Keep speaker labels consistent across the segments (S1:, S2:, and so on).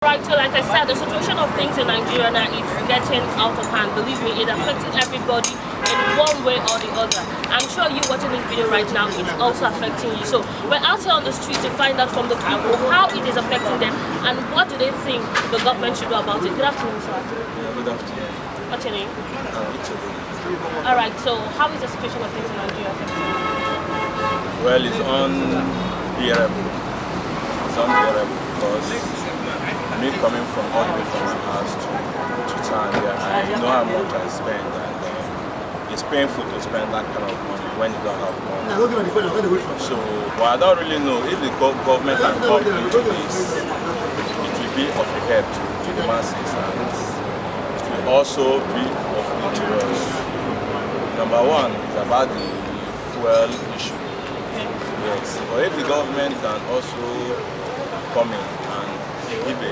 S1: Right, so like I said, the situation of things in Nigeria now is getting out of hand. Believe me, it affecting everybody in one way or the other. I'm sure you watching this video right now, it's also affecting you. So we're out here on the street to find out from the people how it is affecting them and what do they think the government should do about it. Good afternoon, sir.
S2: Yeah, good afternoon.
S1: What's your name? Alright, so how is the situation of things in Nigeria affecting you?
S2: Well, it's unbearable. It's unbearable because me coming from all the way from my house to town here, I know how much I spend, and it's painful to spend that kind of money when you don't have money. So, but I don't really know if the government can come into this, it will be of a help to the masses, and it will also be of interest. Number one is about the fuel issue. Yes, but if the government can also come in and give a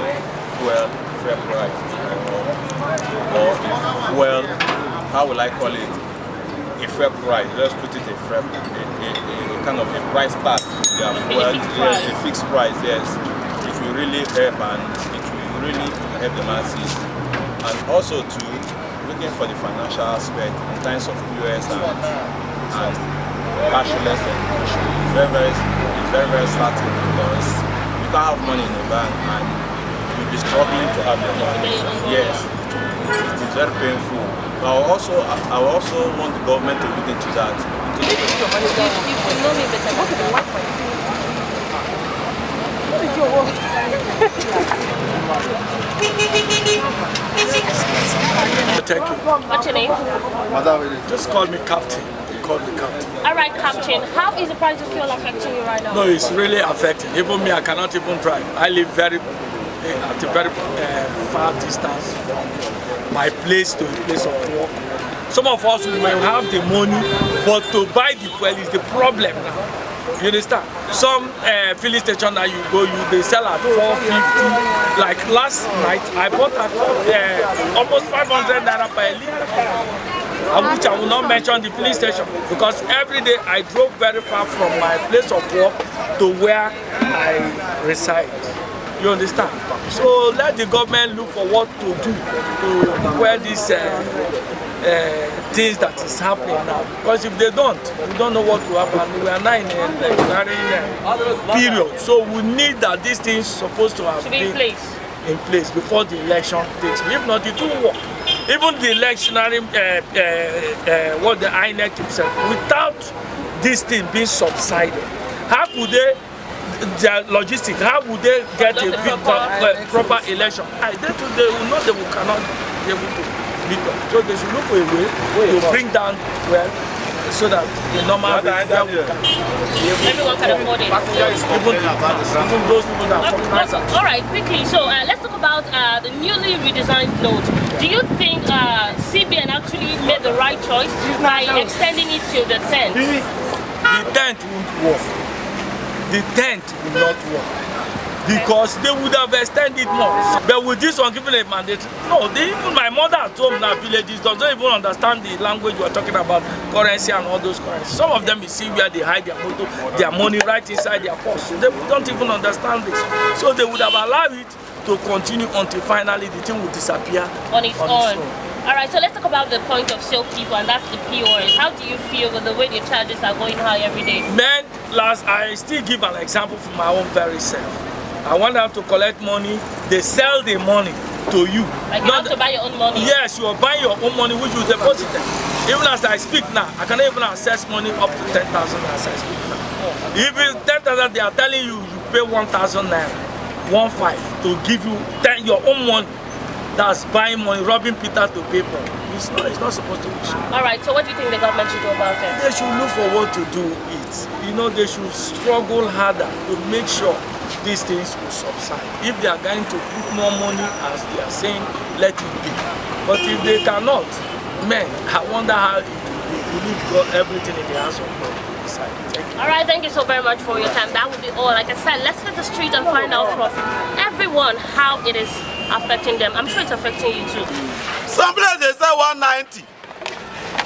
S2: fuel fair price, or a fuel, how will I call it, a fair price, let's put it a kind of a price tag, yeah, fuel, a fixed price, yes, it will really help, and it will really help the masses, and also to looking for the financial aspect in terms of POS and cashless issue is very starting, because you can't have money in the bank and you'll be struggling to have your money. Yes, it is very painful. But I also want the government to look into that.
S1: If you know me better, what is the work for you? What is your work?
S3: Thank you.
S1: What's your name?
S3: Just call me Captain. Call me Captain.
S1: Alright, Captain, how is the price of fuel affecting you right now?
S3: No, it's really affecting. Even me, I cannot even drive. I live at a very far distance from my place to the place of work. Some of us may have the money, but to buy the fuel is the problem now. You understand? Some filling station that you go, they sell at 450. Like last night, I bought at almost 500 naira per liter. Which I will not mention the filling station, because every day I drove very far from my place of work to where I reside. You understand? So let the government look for what to do to where these things that is happening now. Because if they don't, we don't know what will happen. We are now in a period. So we need that these things supposed to have been in place before the election takes place. If not, it will work. Even the electionary, what the INEC said, without this thing being subsided, how could they, their logistics, how would they get a proper election? They will know they cannot be able to meet up. So they should look for a way to bring down so that the normal
S1: everyone can afford it.
S3: Even those people that are
S1: Alright, quickly, so let's talk about the newly redesigned note. Do you think CBN actually made the right choice by extending it to the 10th?
S3: The 10th won't work. The 10th will not work. Because they would have extended more. But with this one given a mandate, no, even my mother at home in our villages don't even understand the language we are talking about, currency and all those currencies. Some of them, you see where they hide their money right inside their purse. So they don't even understand this. So they would have allowed it to continue until finally the thing will disappear
S1: on its own. Alright, so let's talk about the point of sale people, and that's the POS. How do you feel with the way the charges are going high every day?
S3: Man, I still give an example from my own very self. I want them to collect money, they sell the money to you.
S1: Like you have to buy your own money?
S3: Yes, you are buying your own money which you deposited. Even as I speak now, I cannot even access money up to 10,000 as I speak now. If it's 10,000, they are telling you, you pay 1,000 naira, 1,500 to give you your own money. That's buying money, robbing Peter to pay for. It's not supposed to be so.
S1: Alright, so what do you think the government should do about it?
S3: They should look for what to do it. You know, they should struggle harder to make sure these things will subside. If they are going to put more money, as they are saying, let it be. But if they cannot, man, I wonder how it will leave everything in the hands of God.
S1: Alright, thank you so very much for your time. That will be all. Like I said, let's hit the street and find out from everyone how it is affecting them. I'm sure it's affecting you too.
S4: Some place they say 190.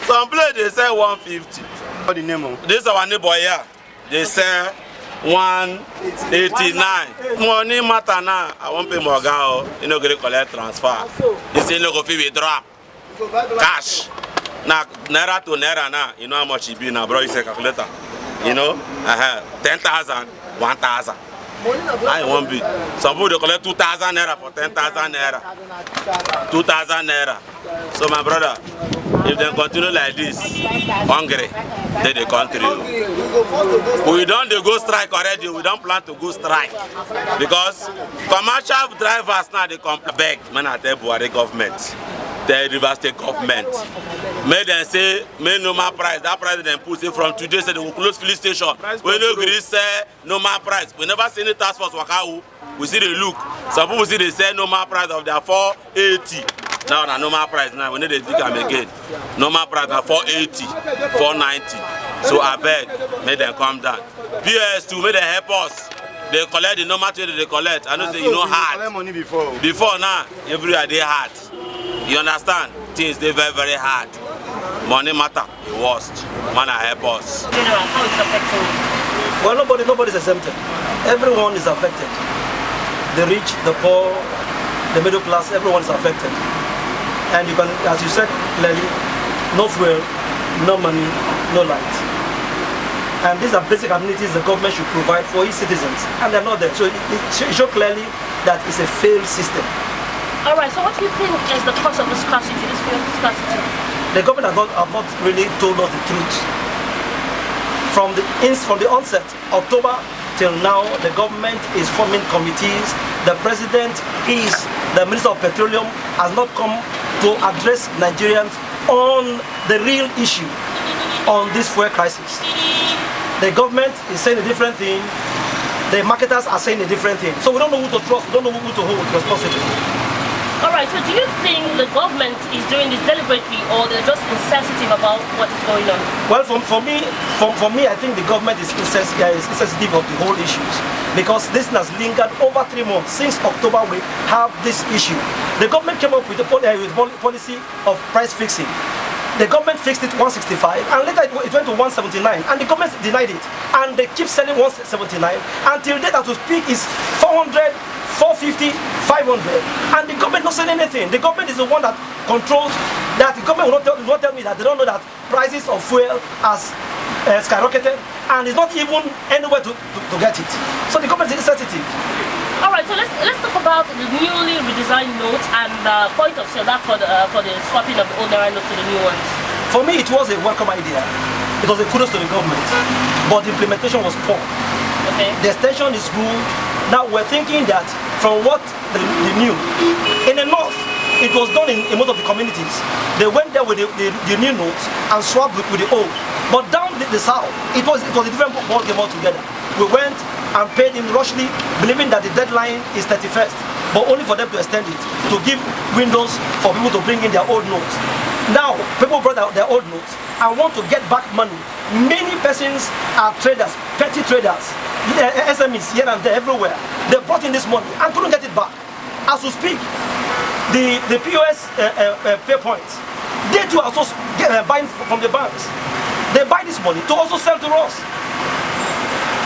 S4: Some place they say 150.
S5: What the name of?
S4: This is our neighbor here. They say 189. Money matter now. I won't pay more girl. You know, get collect transfer. You say no go fit withdraw cash. Now naira to naira now. You know how much it be now, bro? You say calculator. You know, 10,000, 1,000. I won't be. Some people they collect 2,000 naira for 10,000 naira. 2,000 naira. So my brother, if they continue like this, hungry, then the country. We don't go strike already. We don't plan to go strike because commercial drivers now they come back. Man, I tell Buhari government, the Rivers State government, may them say may normal price. That price they put say from today say they will close filling station. We no agree say normal price. We never see any task force wakawu. We see they look. Some people see they say normal price of their 480. Now the normal price now we need to dig them again. Normal price now 480, 490. So I beg, may them come down. PS2 may they help us. They collect the normal trade they collect. I know say you know hard. Before now, every day hard. You understand? Things they very very hard. Money matter, the worst. Man, I help us.
S1: General, how is it affecting you?
S5: Well, nobody's exempted. Everyone is affected. The rich, the poor, the middle class, everyone is affected. And you can, as you said clearly, no fuel, no money, no light. And these are basic amenities the government should provide for its citizens, and they're not there. So it shows clearly that it's a failed system.
S1: All right. So what do you think is the cause of the scarcity, this fuel scarcity?
S5: The government have not really told us the truth. From the onset, October till now, the government is forming committees. The president is the Minister of Petroleum has not come to address Nigerians on the real issue on this fuel crisis. The government is saying a different thing. The marketers are saying a different thing. So we don't know who to trust. We don't know who to hold responsible.
S1: All right. So do you think the government is doing this deliberately, or they're just insensitive about what is going on?
S5: Well, for me, I think the government is insensitive of the whole issues, because this has lingered over 3 months. Since October, we have this issue. The government came up with a policy of price fixing. The government fixed it 165, and later it went to 179, and the government denied it, and they keep selling 179 until date as we speak is 400, 450, 500, and the government not saying anything. The government is the one that controls that. The government will not tell me that they don't know that prices of fuel has skyrocketed, and it's not even anywhere to get it. So the government is insensitive.
S1: All right, so let's talk about the newly redesigned note and point of sale, that for the swapping of the old Naira note to the new ones.
S5: For me, it was a welcome idea. It was a kudos to the government, but the implementation was poor.
S1: Okay.
S5: The extension is good. Now we're thinking that from what the new in the north, it was done in most of the communities. They went there with the new notes and swapped with the old. But down the south, it was a different ball game altogether. We went and paid in rushly, believing that the deadline is 31st, but only for them to extend it, to give windows for people to bring in their old notes. Now, people brought out their old notes and want to get back money. Many persons are traders, petty traders, SMEs here and there, everywhere. They brought in this money and couldn't get it back. As we speak, the POS pay points, they too are also buying from the banks. They buy this money to also sell to us.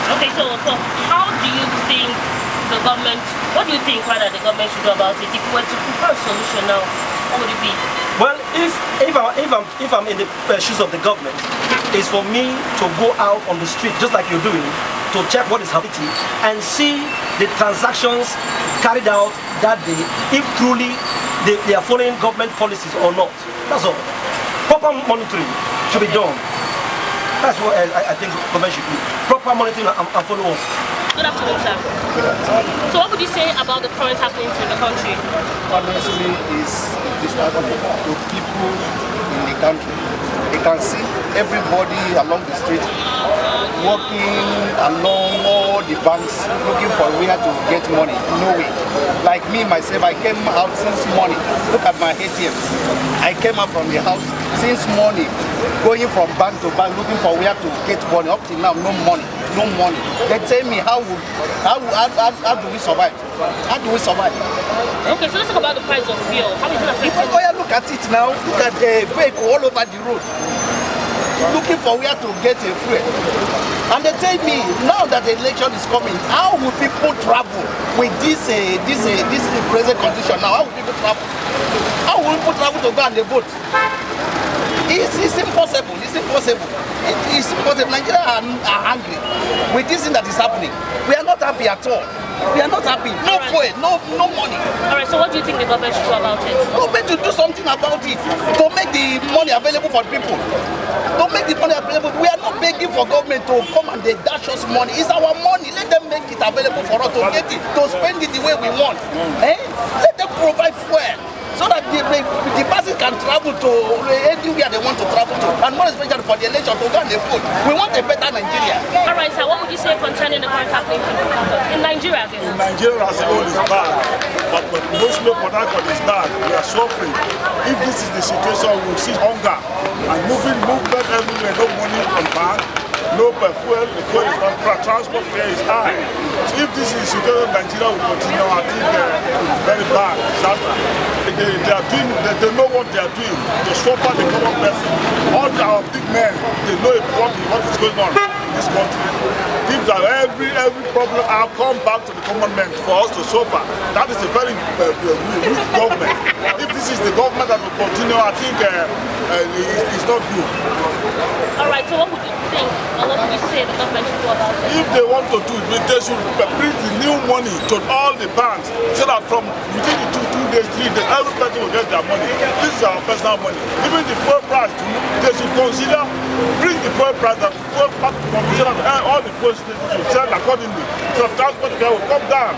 S1: Okay, so how do you think the government, what do you think rather the government should do about it? If we were to prefer a solution now, what would it be?
S5: Well, if I'm in the shoes of the government, it's for me to go out on the street, just like you're doing, to check what is happening and see the transactions carried out that day, if truly they are following government policies or not. That's all. Proper monitoring should be done. That's what I think government should do. Proper monitoring and follow-up.
S1: Good afternoon, sir. So what would you say about the current happenings in the country?
S6: Honestly, is disturbing to people in the country. They can see everybody along the street walking along all the banks looking for where to get money. No way. Like me myself, I came out since morning. Look at my ATMs. I came out from the house since morning, going from bank to bank looking for where to get money. Up till now, no money. No money. They tell me how do we survive? How do we survive?
S1: Okay, so let's talk about the price of fuel. How is it affecting?
S6: Oh yeah, look at it now. Look at the vehicle all over the road. looking for where to get a fuel. And they tell me, now that the election is coming, how will people travel with this present condition now? How will people travel? How will people travel to go and vote? It's impossible. It's impossible. It's impossible. Nigerians are angry with this thing that is happening. We are not happy at all. We are not happy. No fuel, no money.
S1: Alright, so what do you think the government should do about it?
S6: Government to do something about it. To make the money available for people. To make the money available. We are not begging for government to come and they dash us money. It's our money. Let them make it available for us to get it, to spend it the way we want. Let them provide fuel, so that the person can travel to anywhere they want to travel to, and more especially for the election to go and vote. We want a better Nigeria.
S1: Alright, so what would you say concerning the current happening in Nigeria?
S7: In Nigeria as a whole is bad, but mostly Port Harcourt is bad. We are suffering. If this is the situation, we will see hunger and movement everywhere. No money from bank, no fuel. The fuel is not, transport fare is high. So if this is the situation, Nigeria will continue. I think very bad. They know what they are doing. They suffer the common person. All our big men, they know what is going on in this country. If every problem will come back to the common man for us to suffer, that is a very weak government. If this is the government that will continue, I think it's not good.
S1: Alright, so what would you think, or what would you say the government should do about it?
S7: If they want to do it, they should bring the new money to all the banks, so that from within the 2 days, 3 days, every person will get their money. This is our personal money. Even the fuel price, they should consider bring the fuel price that fuel back to consider all the fuel stations should sell accordingly, so transport fare will come down.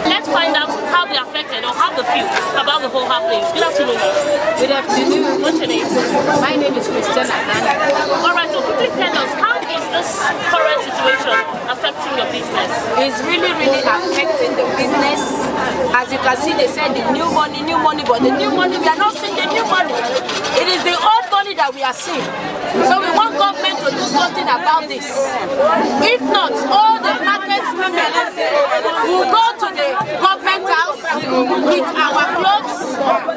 S1: Let's find out how they affected or how they feel about the whole happening. Good afternoon.
S8: Good afternoon.
S1: What's your name?
S8: My name is Christiana.
S1: Alright, so quickly tell us, how is this current situation affecting your business?
S8: It's really affecting the business. As you can see, they said the new money, but the new money, we are not seeing the new money. It is the old money that we are seeing. So we want government to do something about this. If not, all the market women will go to the government house with our clothes,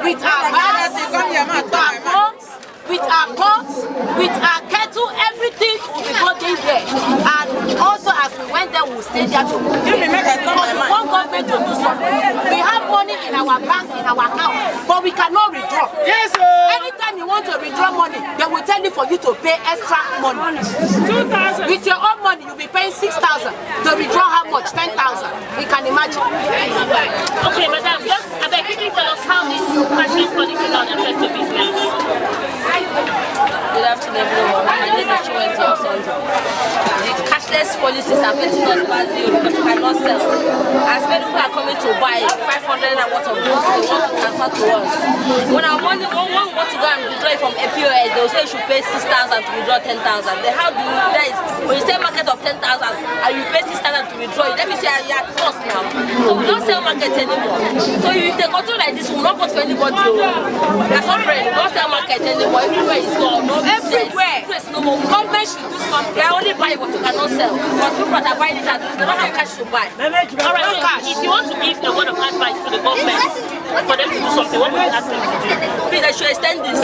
S8: with our bags, with our phones, with our pots, with our kettle, everything will be going there. And also as we went there, we will stay there to because we want government to do something. We have money in our bank, in our account, but we cannot withdraw. Yes, sir. Anytime you want to withdraw money, they will tell you for you to pay extra money. 2,000. With your own money, you'll be paying 6,000. To withdraw how much? 10,000. We can imagine.
S1: Okay, madam, just quickly tell us how this cashless policy does affect your business.
S9: Good afternoon, everyone. My name is Chiwenti Osonjo. The cashless policy is affecting us badly because we cannot sell. As many people are coming to buy 500 and what of those they want to transfer to us. When our money, when we want to go and withdraw it from a POS, they will say you should pay 6,000 to withdraw 10,000. Then how do you do that? When you sell market of 10,000 and you pay 6,000 to withdraw it, let me say you are lost now. So we don't sell market anymore. So if they control like this, we will not vote for anybody. That's not fair. We don't sell market anymore. Everywhere is gone. No everywhere. No more. Government should do something. They only buy what you cannot sell. Because people that are buying it, they don't have cash to buy.
S1: Alright, so if you want to give a word of advice to the government for them to do something, what would you ask them to do?
S9: Please, they should extend this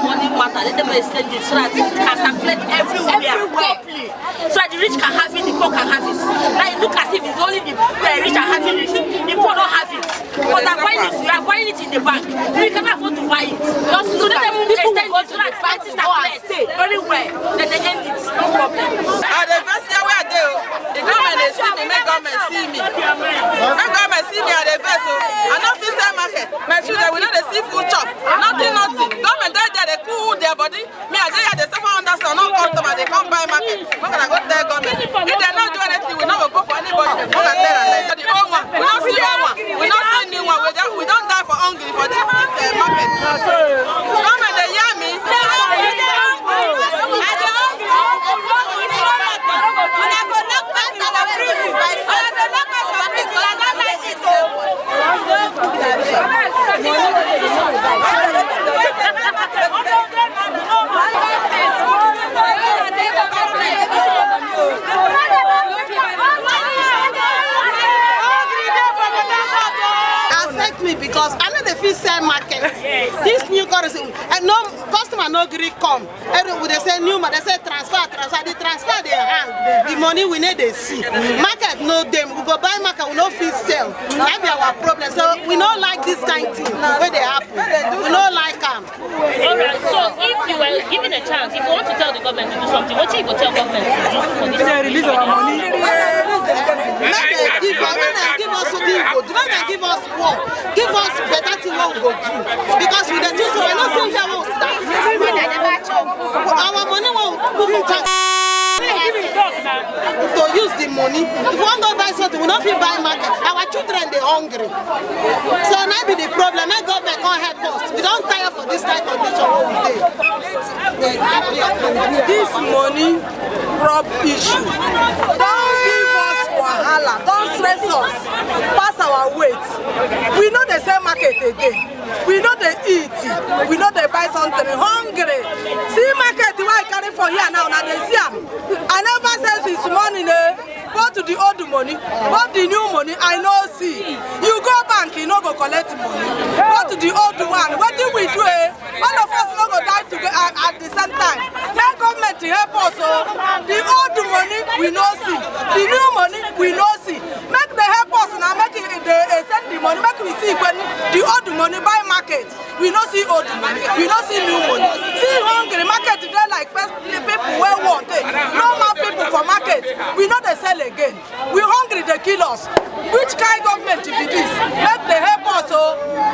S9: money matter. Let them extend it so that it can circulate everywhere. Properly. So that the rich can have it, the poor can have it. Now it looks as if it's only the rich are having it, the poor don't have it. But they're buying it, we are buying it in the bank. We cannot afford to buy it. Just so let them extend it so that it circulates very well. Then they end it, no problem.
S10: The first year where I do, the government they see me, make government see me. Make government see me at the first. I don't feel sell market. My children, we know they see food chop. Nothing. Government they cool their body. Me I they suffer understand, no customer, they come buy market. What can I go tell government? If they not do anything, we not go for anybody. They come and tell them. The old one, we don't see old one. We don't see new one. We don't die for hungry for this market. Government they hear me.
S11: me because I know the fish sell market. This new currency and no customer no agree come. Everyone they say new, they say transfer. The transfer they hang. The money we need they see. Market no them. We go buy market, we no fish sell. That be our problem. So we don't like this kind of thing where they happen. We don't like them.
S1: Alright, so if you were given a chance, if you want to tell the government to do something, what do you go tell government to do for this?
S11: They release our money. Let them give us something good. Let them give us work. Give us better thing what we go do. Because we the do so we're not saying here we start. Our money will move in tax. To use the money. If we want to buy something, we don't feel buy market. Our children they hungry. So now be the problem. Make government can't help us. We don't tire for this kind of condition all day.
S10: This money prop issue. Don't give us wahala. Don't stress us. Pass our weight. We know the same market again. We know they eat. We know they buy something. Hungry. See market why I carry for here now. Now they see them. I never said this morning. Go to the old money, but the new money I know see. You go bank, you no go collect money. Go to the old one. What do we do? All of us no go die together at the same time. Make government to help us. The old money we no see. The new money we no see. Make the help us now. Make they send the money. Make we see when the old money buy market. We no see old money. We no see new money. See hungry market today like the people where want it. No more people for market. We know they sell again. We hungry, they kill us. Which kind of government be this? Let they help us.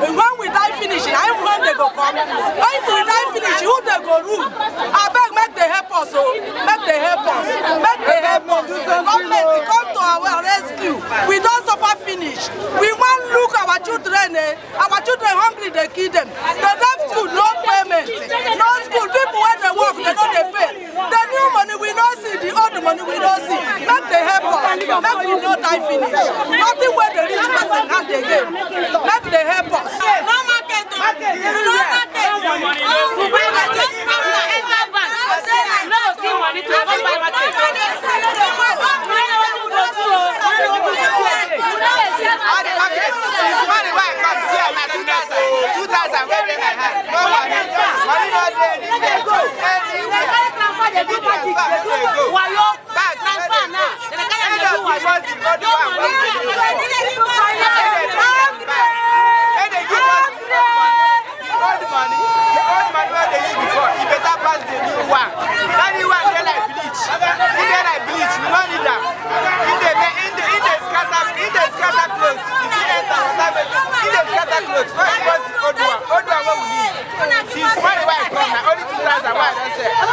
S10: And when we die finishing, I when they go come. If we die finish, who they go rule? I beg, make they help us. Make they help us. Make they help us. Government come to our rescue. We don't suffer finish. We want look our children. Our children hungry, they kill them. They have school, no payment. No school. People when they work, they don't they pay. The new money we don't see. The old money we don't see. Make they help us. Make we no die finish. Nothing where the rich person have again. Make they help us. No market. No market.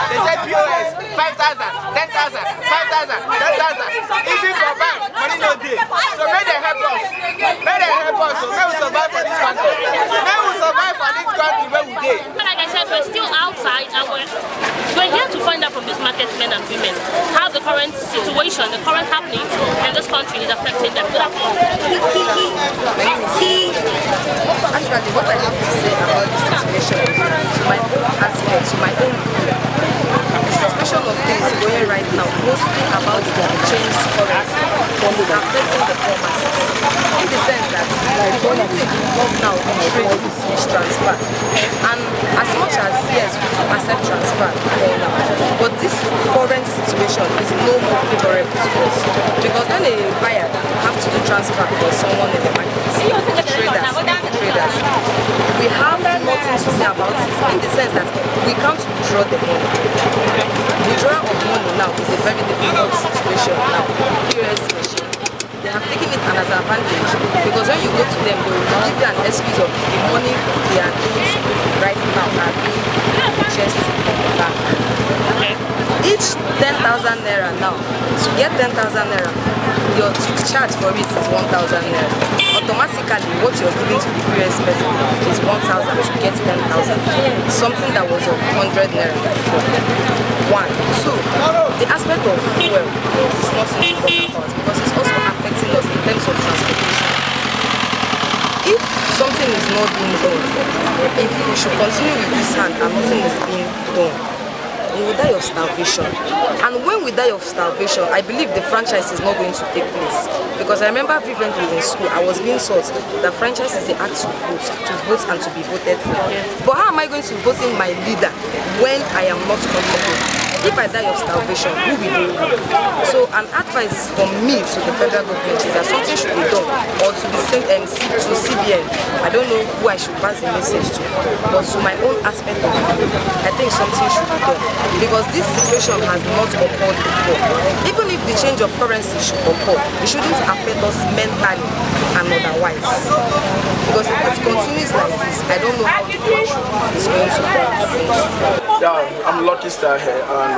S12: They said POS, 5,000, 10,000, 5,000, 10,000. Even for bank, money no day. So may they help us. May they help us. So may we survive for this country. May we survive for this country where we did.
S1: Like I said, we're still outside and we're here to find out from these market men and women how the current situation, the current happenings in this country is affecting them. Good afternoon.
S13: Actually, what I have to say about this situation to my own aspect, to my own view, the situation of things going right now, mostly about the change currency, is affecting the poor masses. In the sense that the only thing involved now in trade is transfer. And as much as yes, we do accept transfer for now, but this current situation is no more favorable to us. Because when a buyer have to do transfer for someone in the market, the traders, we have nothing to say about it in the sense that we can't withdraw the money. Withdrawal of money now is a very difficult situation now. POS machine. They have taken it as an advantage because when you go to them, they will give you an excuse of the money they are doing right now are being purchased back. Each 10,000 naira now, to get 10,000 naira, your charge for it is 1,000 naira. Automatically, what you're giving to the POS person is 1,000 to get 10,000. Something that was of 100 naira before. 1. 2. The aspect of fuel is not so important for us because it's also affecting us in terms of transportation. If something is not being done, if we should continue with this hand and nothing is being done, we will die of starvation. And when we die of starvation, I believe the franchise is not going to take place. Because I remember vividly in school, I was being taught that franchise is the act to vote and to be voted for. But how am I going to vote in my leader when I am not comfortable? If I die of starvation, who will do it? So an advice from me to the federal government is that something should be done, or to be sent to CBN. I don't know who I should pass the message to, but to my own aspect of it, I think something should be done. Because this situation has not occurred before. Even if the change of currency should occur, it shouldn't affect us mentally and otherwise. Because if it continues like this, I don't know how the country is going to go.
S14: Yeah, I'm Lucky Star here, and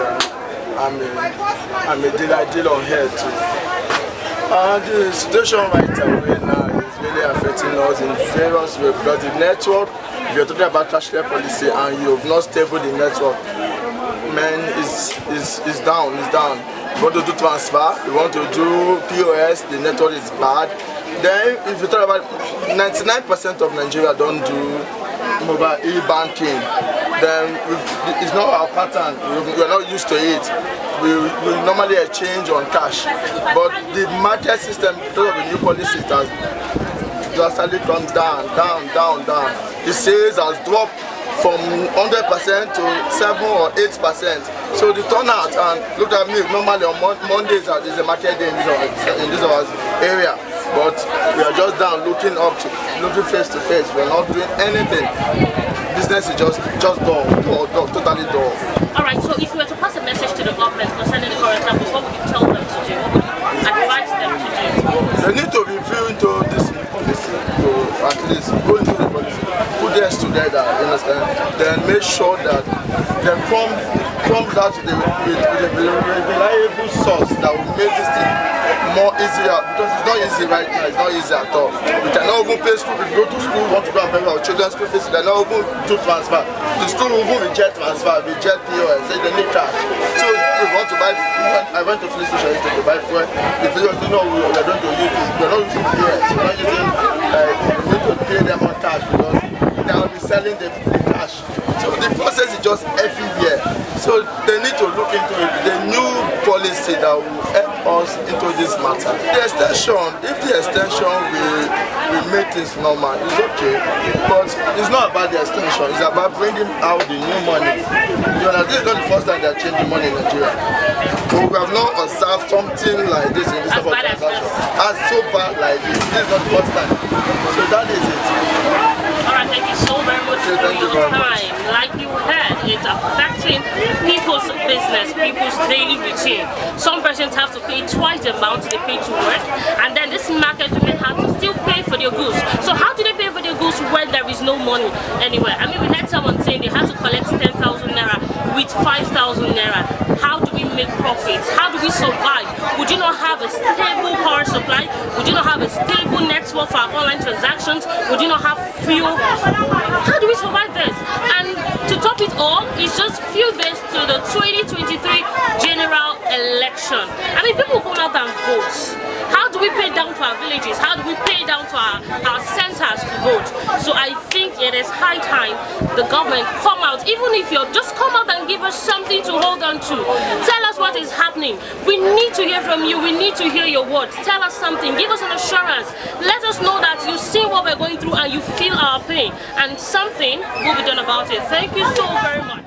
S14: I'm a dealer on here too. The situation right away now is really affecting us in various ways, because the network, if you're talking about cashless policy and you've not stable the network, man, is down. You want to do transfer, you want to do POS, the network is bad. Then if you talk about 99% of Nigeria don't do mobile e-banking, then it's not our pattern. We're not used to it. We normally exchange on cash, but the market system, because of the new policies, has drastically come down. The sales has dropped from 100% to 7 or 8%. So the turnout, and look at me, normally on Mondays there's a market day in this area, but we are just down, looking face to face. We're not doing anything. Business is just dull, totally dull.
S1: Alright, so if you were to pass a message to the government concerning the current tables, what would you tell them to do? What would you advise them to do?
S14: They need to review into this policy, to at least go into the policy, put this together, you understand? Then make sure that they comes out with a reliable source that will make this thing more easier, because it's not easy right now, it's not easy at all. We cannot even pay school. If we go to school, want to go and pay our children's school fees, they cannot even do transfer. The school will even reject transfer, reject POS, say they need cash. So if we want to buy, I went to police station to buy fuel. The police say, no, we're going to use it. We're not using POS, we're not using, we need to pay them on cash, because they will be selling the cash. So the process is just everywhere. So they need to look into it, the new policy that will help us into this matter. The extension, if the extension will make things normal, it's okay. But it's not about the extension, it's about bringing out the new money. You know, this is not the first time they are changing money in Nigeria. But we have not observed something like this in this type of transaction. As so bad like this is not the first time. So that is it.
S1: Alright, thank you so very much for your time. Like you heard, it's affecting people's business, people's daily routine. Some persons have to pay twice the amount they pay to work, and then this market women have to still pay for their goods. So how do they pay for their goods when there is no money anywhere? I mean, we heard someone saying they have to collect 10,000 naira with 5,000 naira. How do we make profits? How do we survive? Would you not have a stable power supply? Would you not have a stable network for our online transactions? Would you not have fuel? How do we survive this? And to top it all, it's just few days to the 2023 general election. I mean, people come out and vote. How do we pay down to our villages? How do we pay down to our centers to vote? So I think it is high time the government come out, even if you're just come out and give us something to hold on to. Tell us what is happening. We need to hear from you. We need to hear your words. Tell us something. Give us an assurance. Let us know that you see what we're going through and you feel our pain, and something will be done about it. Thank you so very much.